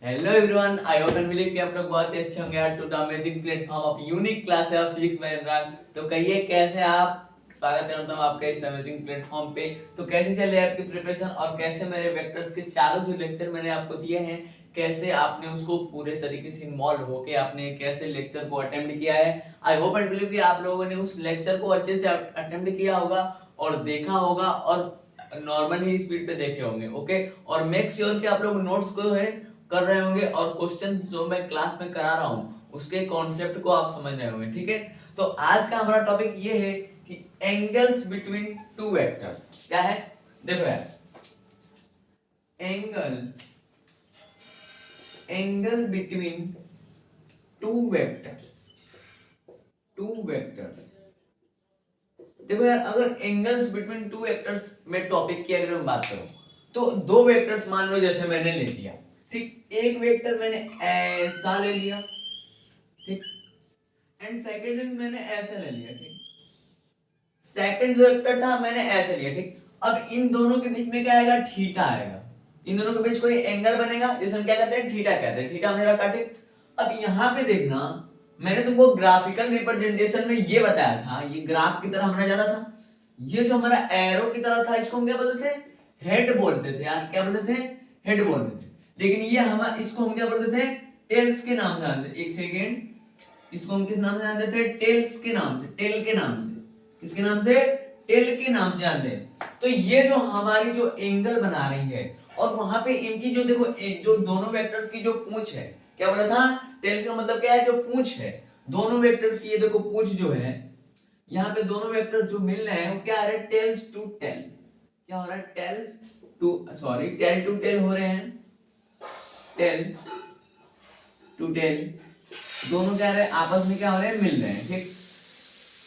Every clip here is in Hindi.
Hello everyone, I hope and believe कि आप लोग बहुत ही अच्छे होंगे यार। To the amazing platform of unique class है फिजिक्स बाय अनुराग। तो कहिए कैसे आप, स्वागत करता हूं आपका इस अमेजिंग प्लेटफॉर्म पे। तो कैसे चल रही है आपकी प्रिपरेशन और कैसे मेरे वेक्टर्स के चारों जो लेक्चर मैंने आपको दिए हैं, कैसे आपने उसको पूरे तरीके से इन्वॉल्व होके आपने कैसे लेक्चर को अटेम्प्ट किया है। आई होप एंड बिलीव कि आप लोगों ने उस लेक्चर को अच्छे से अटेम्प्ट किया होगा और देखा होगा और नॉर्मल ही स्पीड पे देखे होंगे। ओके, और मेक श्योर कि आप लोग नोट्स को है कर रहे होंगे और क्वेश्चन जो मैं क्लास में करा रहा हूं उसके कॉन्सेप्ट को आप समझ रहे होंगे। ठीक है, तो आज का हमारा टॉपिक ये है कि एंगल्स बिटवीन टू वेक्टर्स क्या है। देखो यार, angle angle between two vectors. देखो यार, अगर एंगल्स बिटवीन टू वेक्टर्स में टॉपिक की अगर मैं बात करूं तो दो वेक्टर्स मान लो जैसे मैंने ले लिया। ठीक, एक वेक्टर मैंने ऐसा ले लिया, ठीक, एंड सेकंड मैंने ऐसे ले लिया। ठीक, सेकंड जो वेक्टर था मैंने ऐसे लिया। ठीक, अब इन दोनों के बीच में क्या आएगा, थीटा आएगा। इन दोनों के बीच कोई एंगल बनेगा जिसे हम क्या कहते हैं, थीटा कहते हैं। थीटा हमने रखा। ठीक, अब यहां पे देखना, मैंने तुमको ग्राफिकल रिप्रेजेंटेशन में ये बताया था, ये ग्राफ की तरह हमारा ज्यादा था। ये जो हमारा एरो की तरह था इसको हम क्या बोलते थे, हेड बोलते थे यार। क्या बोलते थे, हेड बोलते थे। लेकिन ये हम इसको हम क्या बोलते थे, टेल्स के नाम से जानते थे। एक सेकेंड, इसको हम किस नाम से जानते थे, टेल्स के नाम से, टेल के नाम से। किसके नाम से, टेल के नाम से जानते हैं। तो ये जो हमारी जो एंगल बना रही है और वहां पे इनकी जो देखो जो दोनों वेक्टर्स की जो पूंछ है, क्या बोला था, टेल्स का मतलब क्या है, जो पूंछ है। दोनों वेक्टर्स की ये देखो पूंछ जो है, यहाँ पे दोनों वेक्टर जो मिल रहे हैं वो क्या आ रहा है, टेल्स टू टेल। क्या हो रहा है, tails to, sorry, tail to tail हो रहे हैं, टेल टू टेल। दोनों क्या रहे हैं, आपस में क्या हो रहे हैं, मिल रहे हैं। ठीक,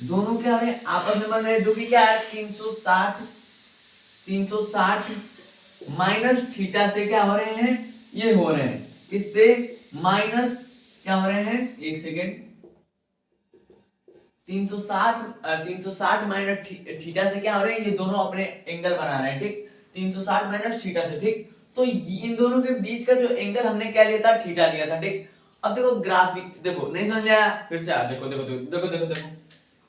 दोनों क्या हो रहे हैं, आपस में बन रहे हैं, जो कि क्या है 360 माइनस थीटा से क्या हो रहे हैं, ये हो रहे हैं, इससे माइनस क्या हो रहे हैं, एक सेकेंड, 360 माइनस थीटा से क्या हो रहे हैं, ये दोनों अपने एंगल बना रहे हैं। ठीक, 360 माइनस थीटा से। ठीक, तो इन दोनों के बीच का जो एंगल हमने क्या लिया था, थीटा लिया था। ठीक, अब देखो ग्राफिक, देखो नहीं समझ आया, फिर से देखो देखो देखो देखो देखो देखो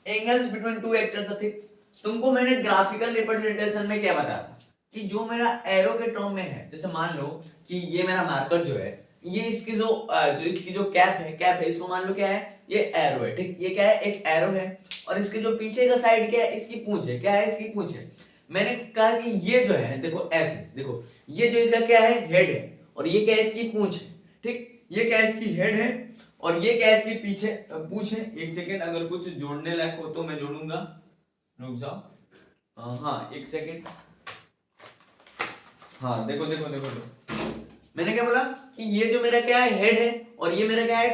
एंगल्स बिटवीन टू वेक्टर्स। ठीक, तुमको मैंने ग्राफिकल रिप्रेजेंटेशन में क्या बताया था कि जो मेरा एरो के टर्म में है, जैसे मान लो कि ये मेरा मार्कर जो है, ये इसकी जो इसकी जो कैप है इसको मान लो क्या है, ये एरो है। ठीक, ये क्या है, एक एरो है और इसके जो पीछे का साइड क्या है, इसकी पूंछ है। क्या है, इसकी पूंछ है। मैंने कहा कि ये जो है देखो ऐसे, देखो ये जो इसका क्या है, हेड है, और ये क्या है, इसकी पूंछ है। ठीक, ये क्या है, इसकी हेड है और ये क्या है, इसकी पीछे पूंछ है। एक सेकेंड, अगर कुछ जोड़ने लायक हो तो मैं जोड़ूंगा, रुक जाओ। हाँ एक सेकेंड, हाँ देखो देखो देखो देखो, मैंने क्या बोला कि ये जो मेरा क्या है, हेड है और ये मेरा क्या है,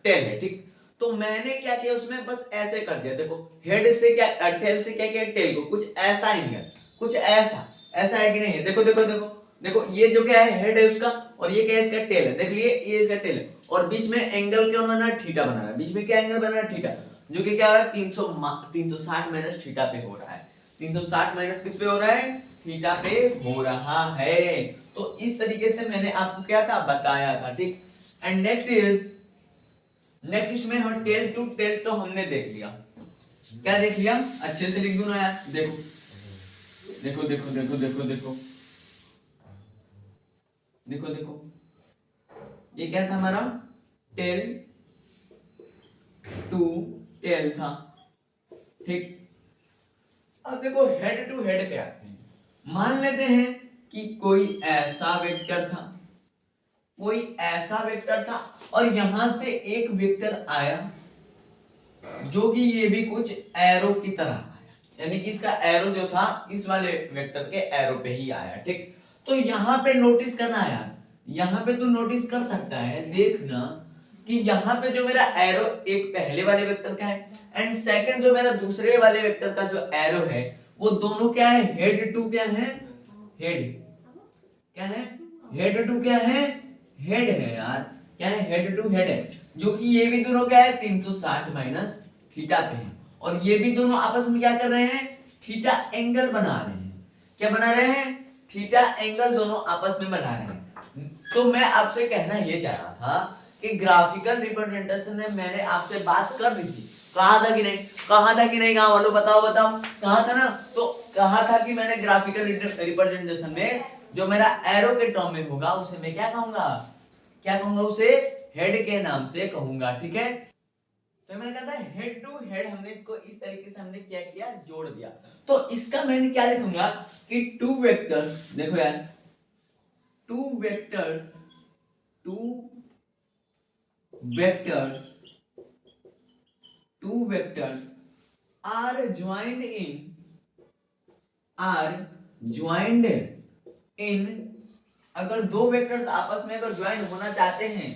टेल है। ठीक, तो मैंने क्या किया उसमें, बस ऐसे कर दिया। देखो हेड से क्या, टेल से क्या किया, टेल को कुछ ऐसा एंगल, कुछ ऐसा, ऐसा है कि नहीं है, देखो देखो देखो देखो, ये जो क्या है, हेड है उसका और ये क्या है, इसका टेल है। देख लिए, ये इसका टेल है और बीच में एंगल क्या बना है, थीटा बना है। बीच में क्या एंगल बना है, थीटा, जो कि क्या हो रहा है, 360 माइनस थीटा पे हो रहा है। 360 माइनस किस पे हो रहा है, थीटा पे हो रहा है। तो इस तरीके से मैंने आपको क्या था, बताया था। ठीक, एंड नेक्स्ट में हम टेल टू टेल तो हमने देख लिया। क्या देख लिया, अच्छे से लिख दूं ना यार, देखो देखो देखो देखो देखो देखो देखो देखो, ये क्या था हमारा, टेल टू टेल था। ठीक, अब देखो हेड टू हेड क्या है, मान लेते हैं कि कोई ऐसा वेक्टर था, कोई ऐसा वेक्टर था और यहां से एक वेक्टर आया जो कि ये भी कुछ एरो की तरह आया, यानी कि इसका एरो जो था इस वाले वेक्टर के एरो पे ही आया। ठीक, तो यहां पे नोटिस करना यार, यहां पे तू नोटिस कर सकता है, देखना कि यहां पे जो मेरा एरो एक पहले वाले वेक्टर का है एंड सेकंड जो मेरा दूसरे वाले वेक्टर का जो एरो है, वो दोनों क्या है, हेड टू क्या है, हेड क्या है, हेड टू क्या है, हेड है यार। क्या है, हेड टू हेड है, जो कि ये भी दोनों क्या है, 360 माइनस थीटा पे है और ये भी दोनों आपस में क्या कर रहे हैं, थीटा एंगल बना रहे हैं। क्या बना रहे हैं, थीटा एंगल दोनों आपस में बना रहे हैं। तो मैं आपसे कहना ये चाह रहा था कि ग्राफिकल रिप्रेजेंटेशन में मैंने आपसे बात कर दी थी, कहा था कि नहीं, कहा था कि नहीं, गाँव वालों बताओ बताओ, कहा था ना। तो कहा था कि मैंने ग्राफिकल रिप्रेजेंटेशन में जो मेरा एरो के टर्म में होगा उसे मैं क्या कहूंगा, क्या कहूंगा, उसे हेड के नाम से कहूंगा, ठीक है। तो मैंने कहा था हेड टू हेड, हमने इसको इस तरीके से हमने क्या किया, जोड़ दिया। तो इसका मैंने क्या लिखूंगा कि टू वेक्टर्स, देखो यार, two vectors, two vectors, two vectors are joined in, are joined in, अगर दो वेक्टर्स आपस में अगर ज्वाइन होना चाहते हैं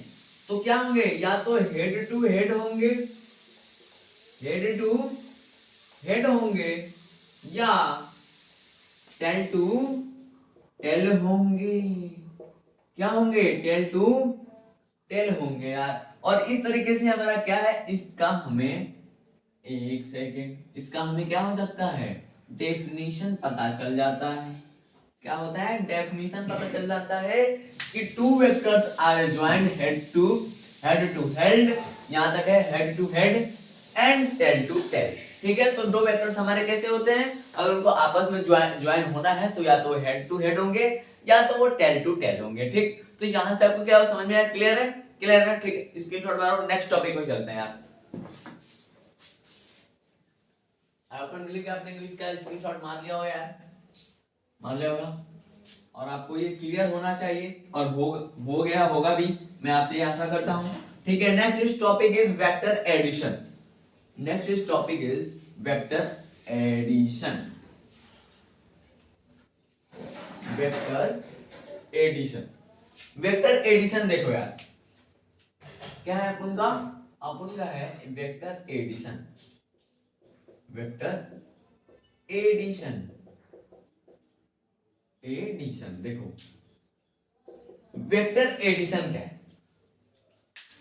तो क्या होंगे, या तो हेड टू हेड होंगे, हेड टू हेड होंगे, या टेल टू टेल होंगे, क्या होंगे, टेल टू टेल होंगे यार। और इस तरीके से हमारा क्या है, इसका हमें, एक सेकेंड, इसका हमें क्या हो सकता है, डेफिनेशन पता चल जाता है। क्या होता है, डेफिनेशन पता चल जाता है कि two vectors are joined head to head, यहां तक है head to head and tail to tail, ठीक है। तो दो वेक्टर्स हमारे कैसे होते हैं, अगर उनको आपस में ज्वाइन होना है तो या तो हेड टू हेड होंगे या तो वो टेल टू टेल होंगे, ठीक। तो यहां से आपको क्या समझ में आया, क्लियर है, क्लियर है, ठीक है। स्क्रीनशॉट मारो, नेक्स्ट टॉपिक में चलते हैं यार। अपन मिले कि आपने इंग्लिश का स्क्रीनशॉट मार लिया हो यार, मान लिया होगा, और आपको ये क्लियर होना चाहिए, और हो गया होगा भी, मैं आपसे ये आशा करता हूं, ठीक है। Next topic is vector addition, next topic is vector addition, vector addition, vector addition देखो यार, क्या है अपन का, अपन का है vector addition, vector addition, addition देखो, वेक्टर एडिशन क्या है,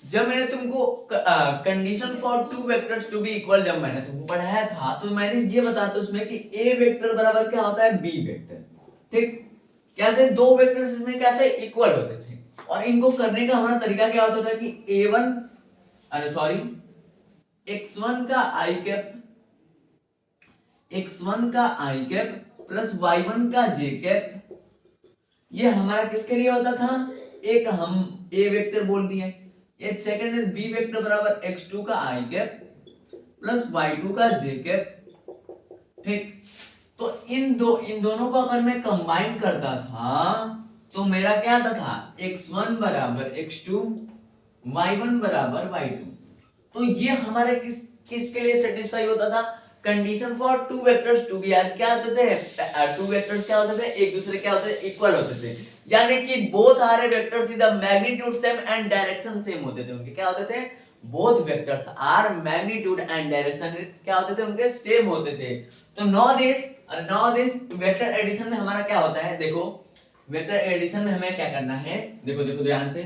जब मैंने तुमको condition for two vectors to be equal जब मैंने तुमको पढ़ाया था तो मैंने ये बताया था उसमें कि ए वेक्टर बराबर क्या होता है, बी वेक्टर, ठीक। क्या थे, दो वेक्टर्स इसमें क्या थे, इक्वल होते थे, और इनको करने का हमारा तरीका क्या होता था कि a1, अरे सॉरी, x1 का आई कैप, x1 का आई कैप प्लस y1 का जे कैप, ये हमारा किसके लिए होता था, एक हम ए वेक्टर बोल दिए, एक सेकंड इज बी वेक्टर बराबर x2 का आई कैप प्लस y2 का जे कैप, ठीक। तो इन दोनों को अगर मैं कंबाइन करता था तो मेरा क्या आता था, x1 बराबर x2, y1 बराबर y2। तो ये हमारे किसके लिए सेटिस्फाई होता था, condition for two vectors to be, यार क्या होते थे, टू वेक्टर्स क्या होते थे, एक दूसरे क्या होते थे, इक्वल होते थे, यानी कि both are vectors the magnitude same and direction same होते थे उनके, क्या होते थे, both vectors are magnitude and direction क्या होते थे उनके, सेम होते थे। तो नाउ दिस वेक्टर एडिशन में हमारा क्या होता है, देखो वेक्टर एडिशन में हमें क्या करना है, देखो देखो ध्यान से,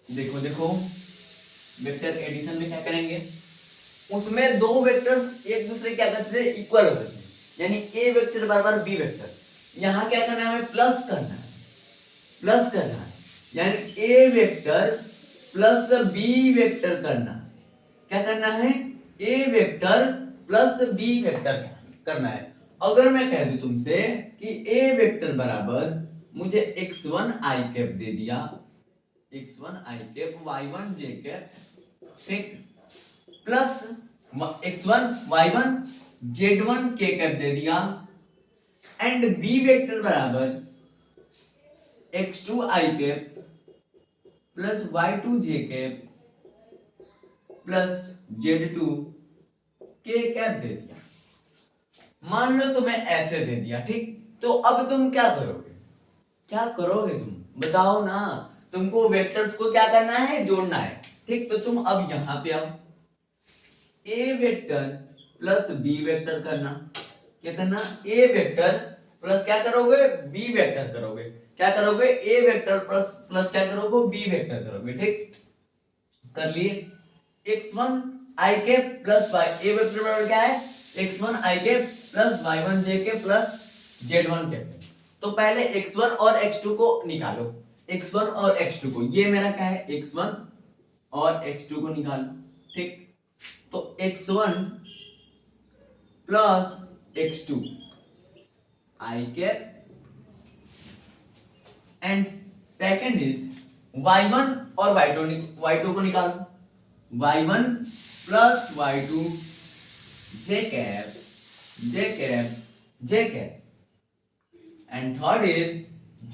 देखो देखो वेक्टर एडिशन में क्या करेंगे, उसमें दो वेक्टर्स एक दूसरे क्या करते थे, इक्वल होते थे, यानी ए वेक्टर बराबर बी वेक्टर, यहां क्या करना है, हमें प्लस करना है, प्लस करना है, यानी ए वेक्टर प्लस बी वेक्टर करना है, क्या करना है, ए वेक्टर प्लस बी वेक्टर करना है। अगर मैं कह दूं तुमसे कि ए वेक्टर बराबर मुझे x1 आई कैप दे दिया, x1 आई कैप y1 जे कैप, ठीक, प्लस x1 y1 z1 के कैप दे दिया, एंड b वेक्टर बराबर x2 आई कैप प्लस y2 जे कैप प्लस z2 के कैप दे दिया, मान लो तुम्हें ऐसे दे दिया, ठीक। तो अब तुम क्या करोगे, क्या करोगे तुम बताओ ना, तुमको वेक्टर्स को क्या करना है, जोड़ना है, ठीक। तो तुम अब यहां पे आओ, ए वेक्टर प्लस बी वेक्टर करना, क्या करना, ए वेक्टर प्लस क्या करोगे, बी वेक्टर करोगे, क्या करोगे, ए वेक्टर प्लस प्लस क्या करोगे, बी वेक्टर करोगे, ठीक। कर लिए, x1 आई के प्लस y, ए वेक्टर बराबर क्या है, x1 आई के प्लस y1 j के प्लस z1 के, तो पहले x1 और x2 को निकालो, x1 और x2 को, ये मेरा क्या है x1 और x2 को निकालो, ठीक। तो x1 plus x2 I cap and second is y1 और y2 को निकालो, y1 plus y2 j cap and third is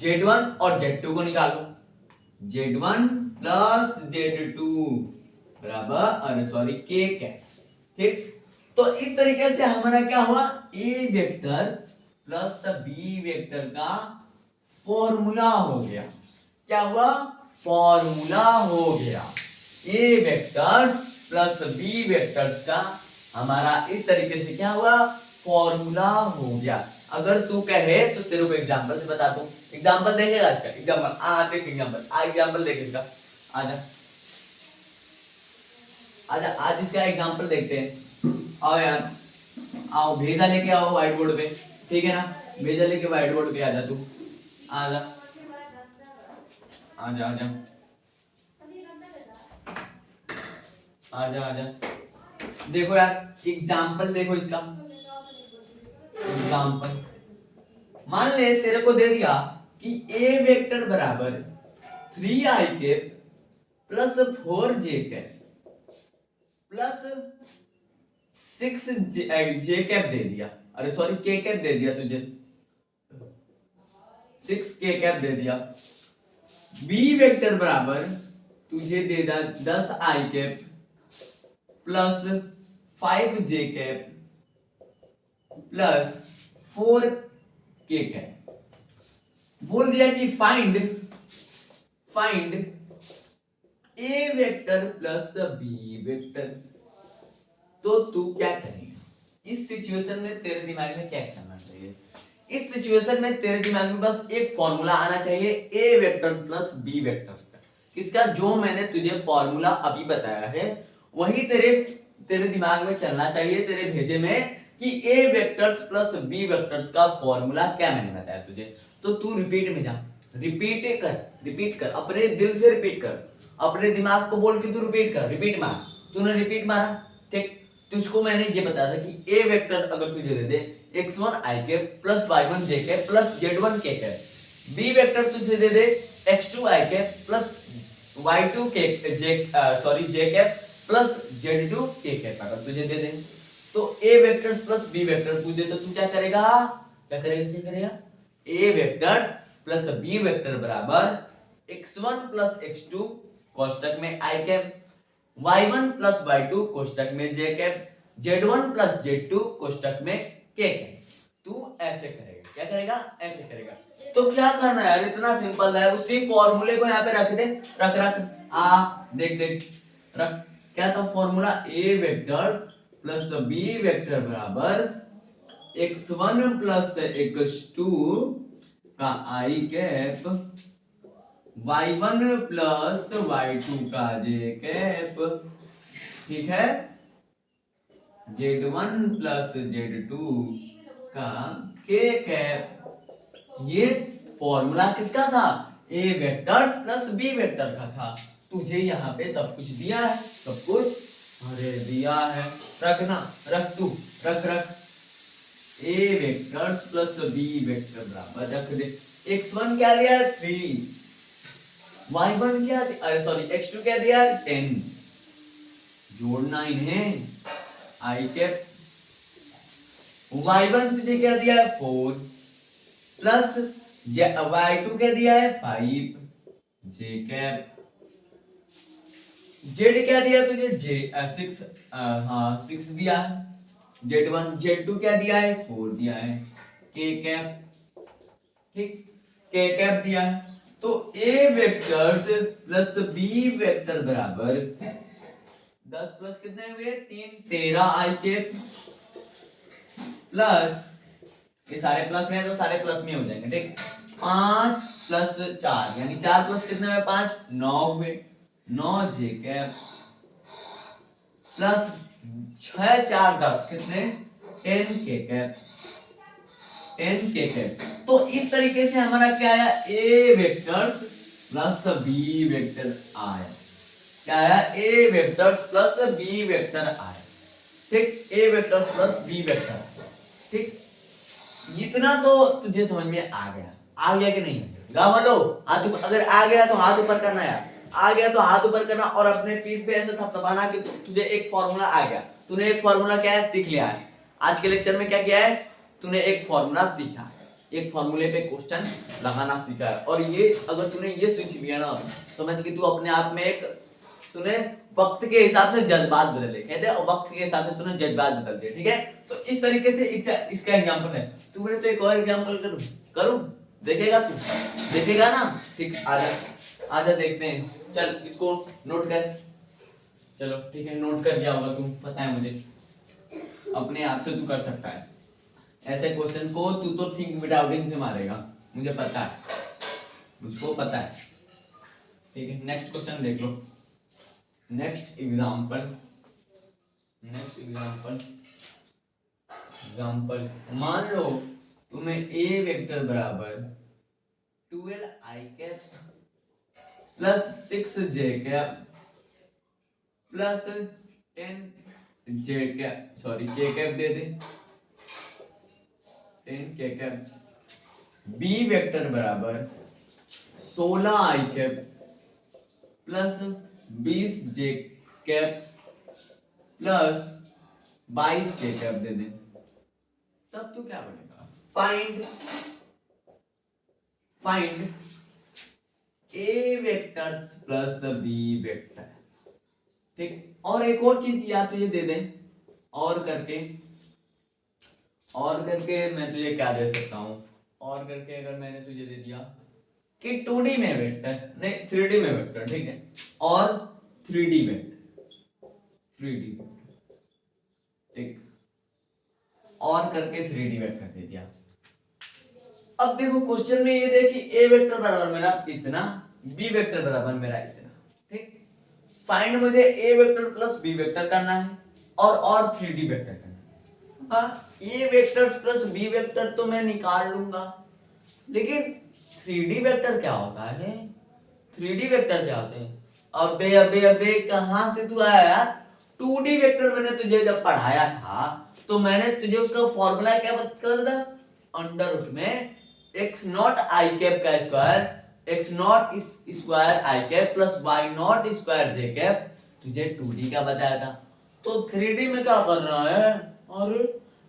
z1 और z2 को निकालो, z1 प्लस z2 बराबर अरे सॉरी k कैप, ठीक। तो इस तरीके से हमारा क्या हुआ, a vector plus b vector का फॉर्मूला हो गया। क्या हुआ, फॉर्मूला हो गया। a vector plus b vector का हमारा इस तरीके से क्या हुआ, फॉर्मूला हो गया। अगर तू कहे तो तेरे को एग्जांपल से बता दूं, एग्जांपल देखेगा इसका, एग्जांपल देख, एग्जांपल देख इसका, आजा आजा आज इसका एग्जांपल देखते हैं। आओ यार, आओ भेजा लेके आओ व्हाइट बोर्ड पे, ठीक है ना, भेजा लेके व्हाइट बोर्ड पे आजा तू, आजा आजा आजा आजा आजा। देखो यार एग्जांपल देखो इसका, एग्जांपल मान ले तेरे को दे दिया कि a वेक्टर बराबर 3i cap plus 4j cap plus 6j cap दे दिया, अरे सॉरी k कैप दे दिया तुझे, 6k कैप दे दिया। b वेक्टर बराबर तुझे दे दिया 10i cap plus 5j cap plus 4k cap. बोल दिया कि find a vector plus b vector. तो तू क्या करेगा इस सिचुएशन में, तेरे दिमाग में क्या करना चाहिए, इस सिचुएशन में तेरे दिमाग में बस एक फॉर्मूला आना चाहिए a vector plus b vector का। इसका जो मैंने तुझे फॉर्मूला अभी बताया है वही तेरे दिमाग में चलना चाहिए, तेरे भेजे में कि a vectors plus b vectors का फॉर्मूला क्या मैंने बताया तुझे। तो तू रिपीट में जा, रिपीट कर अपने दिल से, रिपीट कर अपने दिमाग को बोल के, तू रिपीट मार। तूने रिपीट मारा, ठीक। तुझको मैंने ये बताया था कि a वेक्टर अगर तुझे दे दे x1 i के प्लस y1 j के प्लस z1 k के, b वेक्टर तुझे दे दे x2 i के प्लस y2 k j के प्लस z2 k के अगर तुझे दे दे, तो a vector plus b vector तुझे, तो तू क्या करेगा a vector plus b vector बराबर x1 प्लस x2 कोष्टक में i cap, y1 plus y2 कोष्टक में j cap, z1 plus z2 कोष्टक में k कैप। तू ऐसे करेगा, क्या करेगा, ऐसे करेगा। तो क्या करना है यार, इतना सिंपल है, उसी फॉर्मूले को यहाँ पे रख दे, रख देख रख। क्या था formula, a vector plus b vector बराबर x1 प्लस x2 का i cap, y1 plus y2 का j कैप, ठीक है, z1 प्लस z2 का k कैप। ये फॉर्मूला किसका था, a vector plus b vector का था। तुझे यहाँ पे सब कुछ दिया है, सब कुछ अरे दिया है, रखना, रख तू, रख a vector plus b vector बराबर रख दे, x1 क्या दिया 3, y1 क्या, अरे सॉरी x2 क्या दिया 10, जोड़ना इन्हें i कैप, y1 तुझे क्या दिया है 4 प्लस y2 क्या दिया है 5 j कैप, z क्या दिया तुझे 6 दिया है, z1 z2 क्या दिया है 4 दिया है, k कैप, ठीक, k कैप दिया है। तो a vectors plus b vector बराबर 10 प्लस कितने हुए 3, 13 i कैप प्लस, ये सारे प्लस में है तो सारे प्लस में हो जाएंगे, ठीक, 5 प्लस 4 यानी 4 प्लस कितने हुए 5, 9 हुए, 9 j कैप प्लस 6 4 10 कितने 10 k कैप। 10 के कैप। तो इस तरीके से हमारा क्या आया, ए वेक्टर्स प्लस बी वेक्टर आया। क्या आया, ए वेक्टर्स प्लस बी वेक्टर आया। ठीक, ए वेक्टर्स प्लस बी वेक्टर। ठीक, इतना तो तुझे समझ में आ गया कि नहीं? गा लो हाथ, अगर आ गया तो हाथ ऊपर करना यार, आ गया तो हाथ ऊपर करना और अपने पीठ पे ऐसे थपथपाना कि तुझे एक फॉर्मूला आ गया। तूने एक फॉर्मूला क्या है, सीख लिया है। आज के लेक्चर में क्या किया है, तूने एक फॉर्मूला सीखा है, एक फॉर्मूले पे क्वेश्चन लगाना सीखा है। और ये अगर तूने ये सीख लिया ना, समझ कि तू अपने आप में एक, तूने वक्त के हिसाब से जज्बात बदले, कहते हैं वक्त के हिसाब से तूने जज्बात बदल दिए। ठीक है, तो इस तरीके से इसका एग्जांपल है। तू बोले तो एक और एग्जांपल करूं, देखेगा तू, देखेगा ना? ठीक, आजा आजा देखते हैं। चल इसको नोट कर। चलो ठीक है, नोट कर लिया होगा तू, पता है मुझे, अपने आप से तू कर सकता है ऐसे क्वेश्चन को। तू तो थिंक विदाउटिंग से मारेगा, मुझे पता है, मुझको पता है। ठीक है, नेक्स्ट क्वेश्चन देख लो। नेक्स्ट एग्जांपल मान लो तुम्हें ए वेक्टर बराबर 12 आई कैप प्लस 6 जे कैप प्लस 10 जे कैप, सॉरी के कैप दे दे, 10 के कैप। बी वेक्टर बराबर 16 आई कैप प्लस 20 जे कैप प्लस 22 के कैप दे दे। तब तू क्या बनेगा, फाइंड ए वेक्टर्स प्लस बी वेक्टर। ठीक, और एक और चीज याद तुझे दे दें, और करके मैं तुझे क्या दे सकता हूं, और करके अगर मैंने तुझे दे दिया कि 2D में वेक्टर, नहीं 3D में वेक्टर, ठीक है, और 3D वेक्टर, 3D ठीक, और करके 3D वेक्टर दे दिया। अब देखो क्वेश्चन में ये दे कि ए वेक्टर बराबर मेरा इतना, बी वेक्टर बराबर मेरा इतना। ठीक, फाइंड मुझे ए वेक्टर प्लस बी वेक्टर करना है और 3D वेक्टर करना है। हाँ, ए वेक्टर प्लस बी वेक्टर तो मैं निकाल लूंगा, लेकिन 3D वेक्टर क्या होता है, 3D वेक्टर क्या होते हैं? अबे अबे अबे कहां से तू आया यार? 2D वेक्टर मैंने तुझे जब पढ़ाया था तो मैंने तुझे उसका फॉर्मूला क्या बता था, अंडर रूट में x नॉट आई कैप का square, x not square i cap plus y not square j cap, तुझे 2D का बताया था। तो 3D में क्या कर रहा है? अरे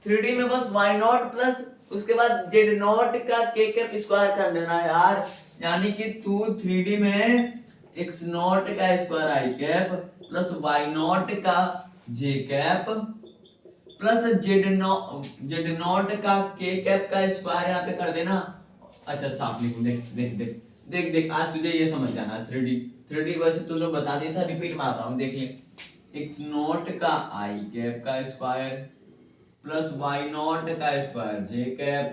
3D में बस y नॉट प्लस उसके बाद z नॉट का k कैप स्क्वायर कर देना यार। यानी कि तू 3D में x नॉट का square i cap plus y naught का j cap plus Z not का के कैप का स्क्वायर यहाँ पे कर देना। अच्छा साफ लिखूं, देख देख देख देख देख, आज तुझे ये समझ जाना 3D वैसे तुझे बता दिया था, रिपीट मार रहा हूँ, देख ले। एक्स नॉट का आई कैप का स्क्वायर प्लस वाई नॉट का square j cap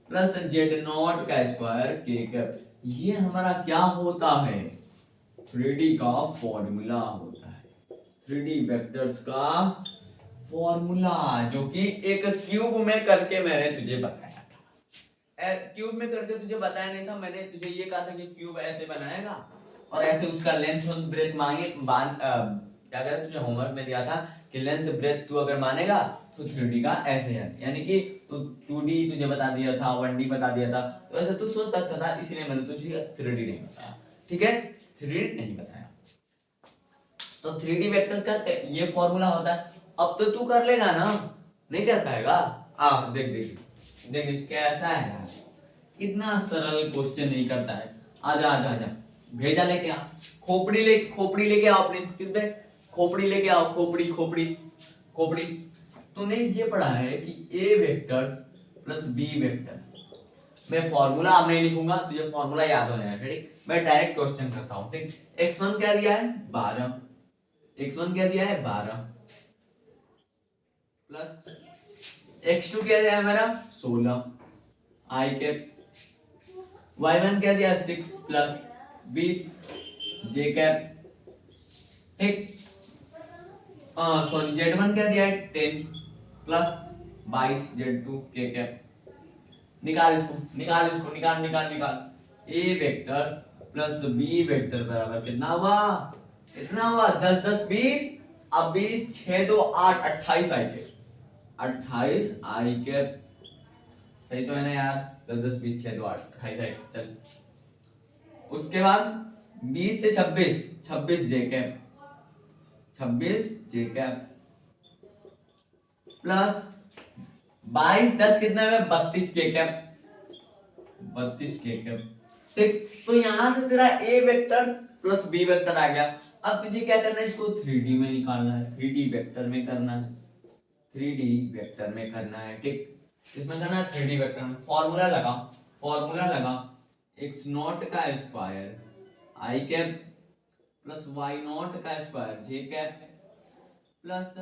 plus Z not का स्क्वायर के कैप, ये हमारा क्या होता है, 3D का फॉर्मूला होता है, 3D वेक्टर्स का फॉर्मूला, जो कि एक क्यूब में करके मैंने तुझे बताया था। क्यूब में करके तुझे बताया नहीं था, मैंने तुझे ये कहा था कि क्यूब ऐसे बनाएगा और ऐसे उसका लेंथ और ब्रेथ मांगे क्या करें, तुझे होमवर्क में दिया था कि लेंथ ब्रेथ तू अगर मानेगा तो 3D का ऐसे है, यानी कि तू 2D तुझे बता दिया था, 1D बता दिया था, तो ऐसे तू सोच सकता था, इसलिए मैंने तुझे 3D नहीं बताया। ठीक है, 3D नहीं बताया। तो 3D वेक्टर का ये फॉर्मूला होता है। अब तो तू कर लेगा ना, नहीं कर पाएगा? देख देख देख देख कैसा है यार, इतना सरल क्वेश्चन नहीं करता है। आजा आजा आजा, भेजा लेके आ, खोपड़ी लेके आओ अपनी, किस पे खोपड़ी लेके आओ, खोपड़ी खोपड़ी खोपड़ी। तूने ये पढ़ा है कि ए वेक्टर्स प्लस बी वेक्टर, मैं फॉर्मूला अब नहीं लिखूंगा, तुझे फॉर्मूला याद हो जाएगा। ठीक, मैं डायरेक्ट क्वेश्चन करता हूं। ठीक, x1 क्या दिया है 12, x1 क्या दिया है 12 प्लस x2 क्या दिया है मेरा 16 आई कैप, y1 क्या दिया है 6 प्लस 20 जे कैप। ठीक, सॉरी z1 क्या दिया है 10 प्लस 22 z2 के कैप। निकाल इसको, निकाल इसको, निकाल निकाल निकाल। ए वेक्टर प्लस बी वेक्टर बराबर कितना हुआ, इतना हुआ 10 10 20। अब 20 6 2 8 28 आई के 28 आई के, सही तो है ना यार? 10 10 20 6 2 8 28 आई के। चल उसके बाद 20 से 26 26 जे कैप, 26 जे कैप प्लस 22 10 कितना है 32 के कैप, 32 के कैप। ठीक, तो यहां से तेरा ए वेक्टर प्लस बी वेक्टर आ गया। अब तुझे क्या करना है, इसको 3D में निकालना है, 3D वेक्टर में करना है, 3D वेक्टर में करना है। ठीक, इसमें करना है 3D वेक्टर में। फॉर्मूला लगा, फॉर्मूला लगा, x नॉट का square i cap plus y naught का square j cap plus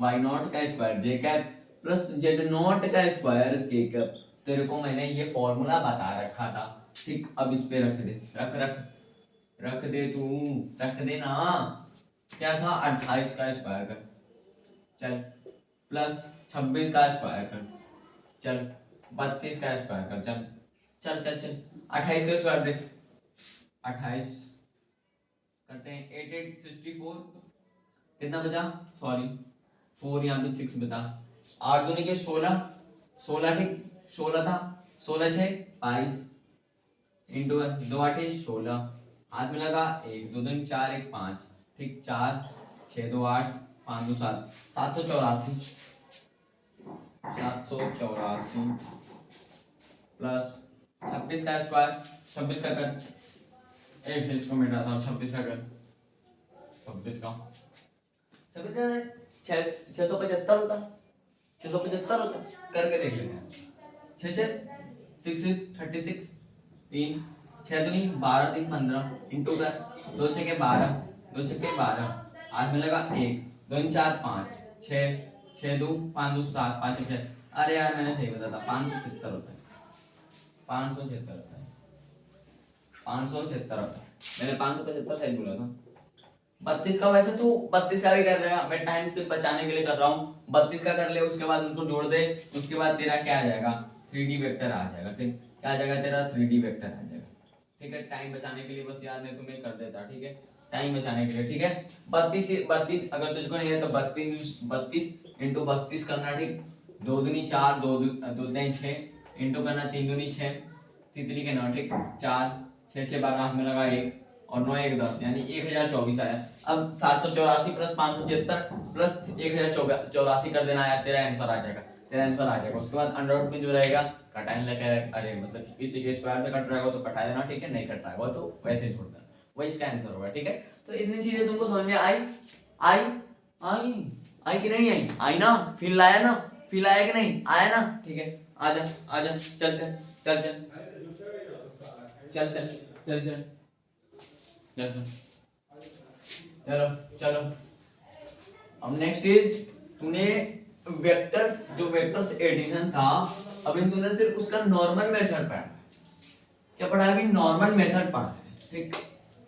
y naught का square j cap plus z naught का स्क्वायर के कैप। तेरे को मैंने ये फॉर्मूला बता रखा था। ठीक, अब इस पे रख दे, रख रख रख दे, तू रख दे ना। क्या था, 28 का स्क्वायर कर, चल प्लस 26 का स्क्वायर कर, चल 32 का स्क्वायर कर, चल चल चल चल 28 का स्क्वायर दे, 28 करते हैं 8 8 64, कितना बचा, सॉरी 4 यहाँ पे 6 बता, 8 दूनी के 16 16, ठीक 16 था, 16 6 22 इंटू 2 8 16, हाथ में लगा 1 2 2 4 1 5, ठीक 4 6 2 8 5 2 7 784 784 प्लस 26 का स्क्वायर, 26 का कर, एक से इसको मिटा था, 26 का कर, 26 का 675 होता, 675 होता, करके देख लेते हैं। 6 6 6 36 3 6 दूनी 12 3 15 इंटू कर 2 6 के 12 2 6 के 12, हाथ में लगा 1 2 4 5 6 6 2 5 2 7 5 6, अरे यार मैंने सही बताया था, 570 होता है, 576 होता है, 576 होता है, मैंने 575 सही बोला था। 32 का वैसे तू 32 का भी कर देगा, मैं टाइम से बचाने के लिए कर रहा हूँ। 32 का कर ले, उसके बाद उनको जोड़ दे, उसके बाद तेरा क्या आ जाएगा, 3D वेक्टर आ जाएगा। ठीक, क्या आ जाएगा तेरा, 3D वेक्टर आ जाएगा। ठीक है, टाइम बचाने के लिए बस यार मैं तुम्हें कर देता, ठीक है, टाइम बचाने के लिए। ठीक है, 32 अगर तुझको नहीं है तो 32 इंटू 32 करना, ठीक 2 दूनी 4 2 2 6 इंटू करना 3 दूनी 6 तितली के 9, ठीक 4 6 6 12, हाथ में लगा 1 और 9 1 10, यानी 1024 आया। अब 784 प्लस 576 प्लस 1084 कर देना आया, तेरा आंसर आ जाएगा, तेरा आंसर आ जाएगा। उसके बाद अंडर रूट में जो रहेगा कटाने लगे, अरे मतलब किसी के स्क्वायर से कट रहेगा तो कटा देना, ठीक है, नहीं कट रहा है तो वैसे ही छोड़ देना, वही इसका आंसर होगा। ठीक है, तो इतनी चीजें तुमको समझ में आई, आई आई आई कि नहीं आई, आई ना, फील लाया ना, फील आया कि नहीं आया ना? ठीक है, आजा आजा, चल चल चल चल चल चल चल चल चल चलो चलो। अब नेक्स्ट इज, तूने वेक्टर्स, जो वेक्टर्स एडिशन था, अभी तूने सिर्फ उसका नॉर्मल मेथड पढ़ा, क्या पढ़ा है अभी, नॉर्मल मेथड पढ़ा है। ठीक,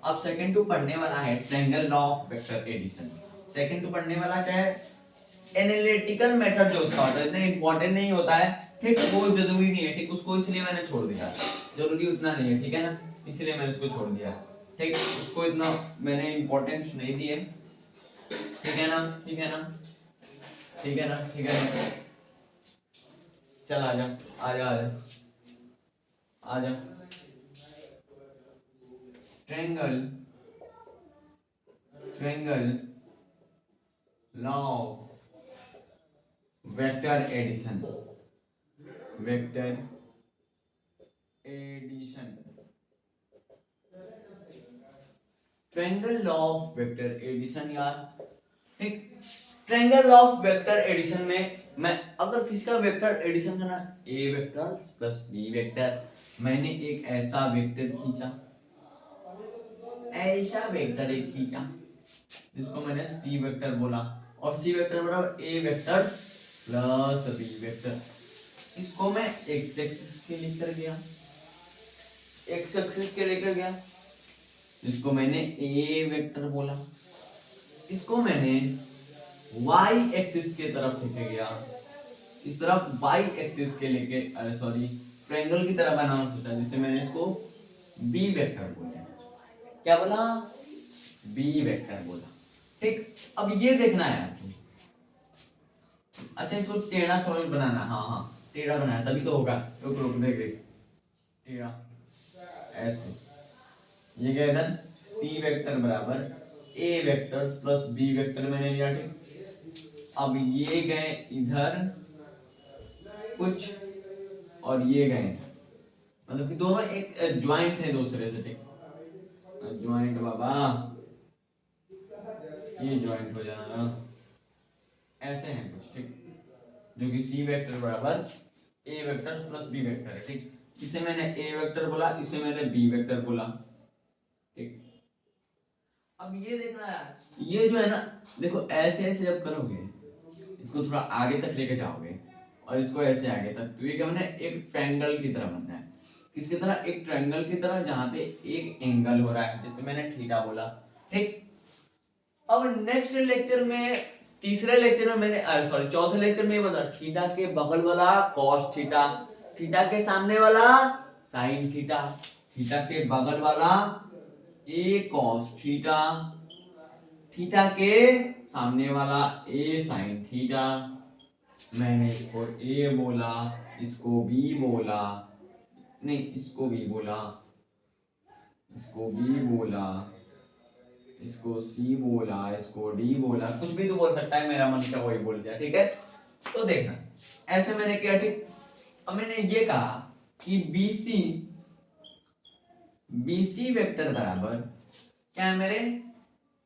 अब सेकंड टू पढ़ने वाला है triangle law of vector addition. Second to पढ़ने वाला क्या है, एनालिटिकल मेथड जो उसका होता है, इतना इंपॉर्टेंट नहीं होता है, ठीक वो जरूरी नहीं है, ठीक उसको इसलिए मैंने छोड़ दिया, जरूरी उतना नहीं है, ठीक है ना, इसलिए मैंने उसको छोड़ दिया। ठीक, उसको इतना मैंने इंपॉर्टेंस नहीं दी है, ठीक है ना, ठीक है ना, ठीक है ना, ठीक है ना। चल आजा आजा आजा आजा। Triangle triangle law of vector addition, vector addition, triangle law of vector addition यार। ठीक, triangle law of vector addition में मैं अगर किसी का वेक्टर एडिशन करना, a vector plus b vector, मैंने एक ऐसा वेक्टर खींचा, ऐसा वेक्टर एक खींचा जिसको मैंने सी वेक्टर बोला, और सी वेक्टर बराबर ए वेक्टर प्लस बी वेक्टर। इसको मैं एक्स एक्सिस के लेकर गया, एक्स एक्सिस के लेकर गया, जिसको मैंने ए वेक्टर बोला, इसको मैंने y एक्सिस के तरफ लेके गया, इस तरफ y एक्सिस के लेके, अरे सॉरी ट्रायंगल की तरह बनाना सोचा, जिससे मैंने इसको बी वेक्टर बोला। क्या बोला? बी वेक्टर बोला। ठीक, अब ये देखना है आपको। अच्छा, इसको टेढ़ा थोड़ा बनाना। हाँ हाँ, टेढ़ा बनाना तभी तो होगा। रुक रुक, देख देख, टेढ़ा ऐसे। ये क्या इधर सी वेक्टर बराबर ए वेक्टर प्लस बी वेक्टर मैंने लिया। ठीक, अब ये गए इधर कुछ और ये गए, मतलब कि दोनों एक ज्वाइंट है दूसरे से। ठीक, ज्वाइंट बाबा, ये ज्वाइंट हो जाना ना, ऐसे हैं कुछ। ठीक, जो कि सी वेक्टर बराबर ए वेक्टर प्लस बी वेक्टर है। ठीक, इसे मैंने ए वेक्टर बोला, इसे मैंने बी वेक्टर बोला। ठीक, अब ये देखना यार, ये जो है ना, देखो ऐसे ऐसे जब करोगे, इसको थोड़ा आगे तक लेके जाओगे और इसको ऐसे आगे तक, तो ये क्या बनना है? एक ट्रायंगल की तरह बनना है। किसकी तरह? एक ट्रायंगल की तरह, जहां पे एक एंगल हो रहा है, जैसे मैंने थीटा बोला। ठीक, अब नेक्स्ट लेक्चर में, तीसरे लेक्चर में मैंने सॉरी चौथे लेक्चर में ये बता, थीटा के बगल वाला कॉस थीटा, थीटा के सामने वाला साइन थीटा, थीटा के बगल वाला ए कॉस थीटा, थीटा के सामने वाला ए साइन थीटा। मैंने इसको ए बोला, इसको बी बोला, नहीं इसको बी बोला, इसको बी बोला, इसको सी बोला, इसको डी बोला, कुछ भी तो बोल सकता है, मेरा मन क्या वही बोल दिया। ठीक है, तो देखना ऐसे मैंने किया। ठीक, अब मैंने ये कहा कि BC, BC वेक्टर बराबर क्या है मेरे?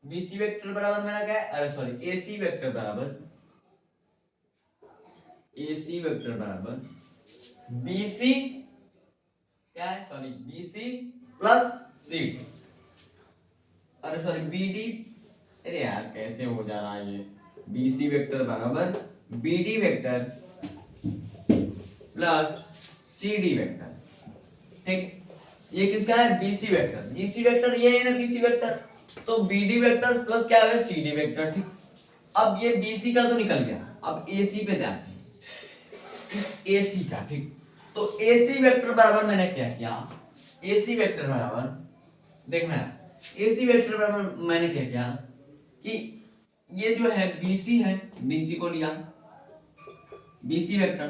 BC वेक्टर बराबर मेरा क्या है? अरे सॉरी, AC वेक्टर बराबर, AC वेक्टर बराबर BC क्या है? सॉरी, BC प्लस CD, अरे सॉरी BD, अरे यार कैसे हो जा रहा है ये, BC वेक्टर बराबर BD vector plus CD vector. ठीक, ये किसका है? BC वेक्टर, BC वेक्टर ये है ना BC वेक्टर, तो BD वेक्टर प्लस क्या है? CD vector. ठीक, अब ये BC का तो निकल गया, अब AC पे जाते हैं, AC का। ठीक, तो AC वेक्टर बराबर मैंने क्या किया? AC वेक्टर बराबर, देखना है, AC वेक्टर बराबर मैंने क्या किया कि ये जो है BC है, BC को लिया, BC वेक्टर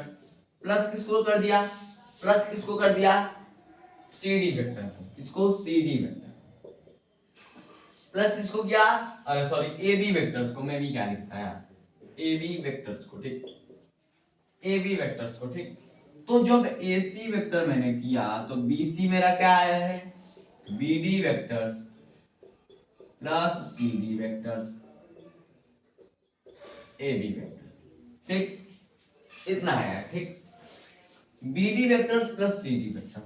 प्लस किसको कर दिया? प्लस किसको कर दिया? CD वेक्टर को, इसको CD वेक्टर प्लस किसको किया? अरे सॉरी, AB वेक्टर्स को, मैं भी क्या लिखता है, AB वेक्टर्स को। ठीक, AB वेक्टर्स को। ठीक, तो जब AC वेक्टर मैंने किया तो BC मेरा क्या आया है? BD vectors plus CD vectors, AB vector. ठीक, इतना आया। ठीक, BD vectors plus CD vector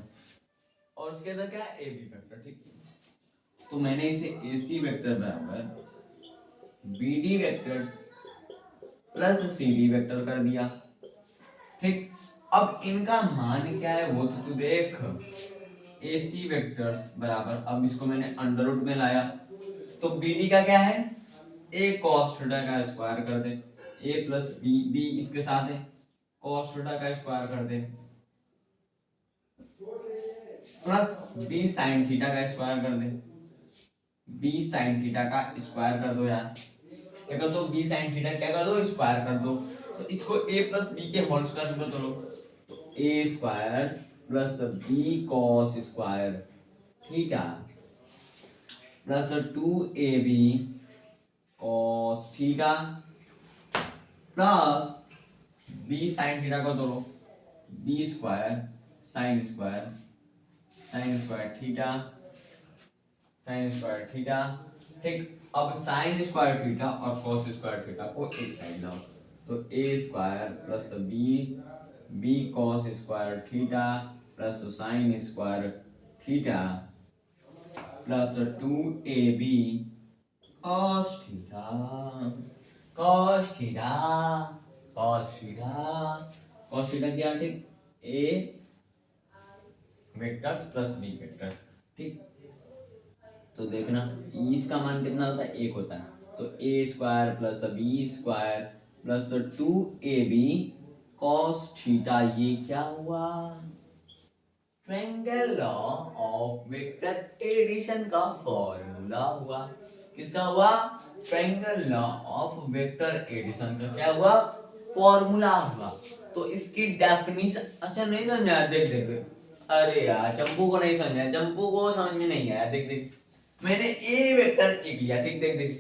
और उसके अंदर क्या है? AB vector. ठीक, तो मैंने इसे AC वेक्टर बराबर BD vectors plus CD vector कर दिया। ठीक, अब इनका मान क्या है वो तो तू देख, AC वेक्टर्स बराबर, अब इसको मैंने अंडर रूट में लाया, तो BD का क्या है? A cos थीटा का स्क्वायर कर दे, A प्लस B इसके साथ है, cos थीटा का स्क्वायर कर दे, प्लस B sin थीटा का स्क्वायर कर दे, B sin थीटा का स्क्वायर कर दो यार, क्या कर दो? B sin थीटा क्या कर दो? स्क्वायर कर दो। तो इसको A प्लस B के होल स्क्वायर कर दो, तो A square plus B cos square theta plus 2AB cos theta plus B sin theta को तोड़ो, B square sin square theta sin square theta. ठीक, अब sin स्क्वायर थीटा और cos स्क्वायर थीटा को एक साइड लाओ, तो A square plus B cos square theta plus sin square theta plus 2AB cos theta, cos theta, cos theta, cos theta क्या? ठीक, A vectors plus B vector. ठीक, तो देखना इसका मान कितना होता है? 1 होता है, तो A square plus B square plus 2AB cos theta, ये क्या हुआ? फ्रेंगल लॉ ऑफ वेक्टर एडिशन का फॉर्मूला हुआ। किसका हुआ? फ्रेंगल लॉ ऑफ वेक्टर एडिशन का क्या हुआ? फॉर्मूला हुआ। तो इसकी डेफिनेशन, अच्छा नहीं समझा? देख देख देख, अरे यार चंपू को नहीं समझा, चंपू को समझ में नहीं आया। देख देख, मैंने ए वेक्टर एक लिया, ठीक, देख देख,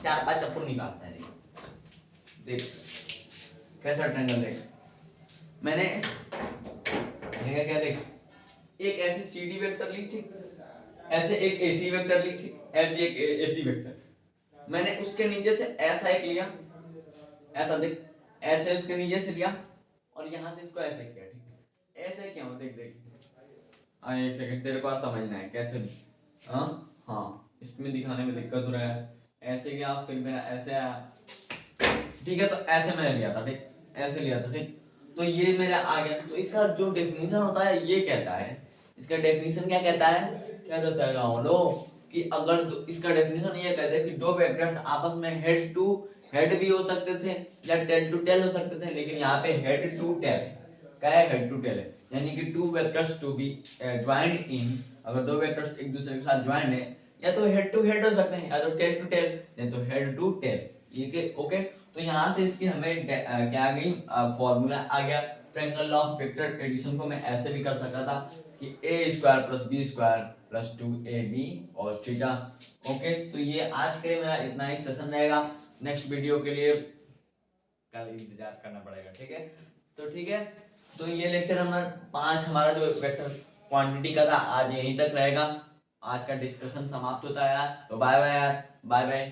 4-5 चप्पू निकालता है। देख कैसा ट्रायंगल, देख मैंने क्या, देख एक ऐसी सीडी वेक्टर ली, ठीक, ऐसे एक एसी वेक्टर ली, ठीक, ऐसी एक एसी वेक्टर, मैंने उसके नीचे से ऐसा एक लिया, ऐसा देख, ऐसे उसके नीचे से लिया और यहां से इसको ऐसे किया, ठीक, ऐसे क्या हो, देख देख, एक सेकंड, तेरे को समझना है कैसे भी। हाँ इसमें दिखाने में दिक्कत हो रहा है। ऐसे क्या, फिर मेरा ऐसे आया, ठीक है, तो ऐसे मैंने लिया था, ठीक, ऐसे लिया था, ठीक, तो ये मेरा आ गया। तो इसका जो डेफिनेशन होता है ये कहता है, इसका डेफिनेशन क्या कहता है, क्या कहता है गाँव लोग, कि अगर इसका डेफिनेशन ये कहता है कि दो वेक्टर्स आपस में हेड टू हेड भी हो सकते थे या टेल टू टेल हो सकते थे, लेकिन यहाँ पे हेड टू टेल क्या है, हेड टू टेल है, यानी कि two vectors to be joined in, अगर दो वेक्टर्स एक दूसरे के साथ ज्वाइंड है, या तो हेड टू हेड हो सकते हैं या तो टेल टू टेल, या तो हेड टू टेल, ये के ओके। तो यहाँ से इसकी हमें क्या आ गई, फॉर्मूला आ गया। ट्रायंगल ऑफ वेक्टर एडिशन को मैं ऐसे भी कर सकता था कि a square plus b square plus 2ab और थीटा। ओके, तो ये आज के लिए मेरा इतना ही सेशन रहेगा। नेक्स्ट वीडियो के लिए कल इंतजार करना पड़ेगा, ठीक है। तो ठीक है, तो ये लेक्चर हमारा 5 हमारा जो वेक्टर क्वांटिटी का था आज यहीं तक रहेगा। आज का डिस्कशन समाप्त होता है यार, तो बाय बाय यार, बाय बाय।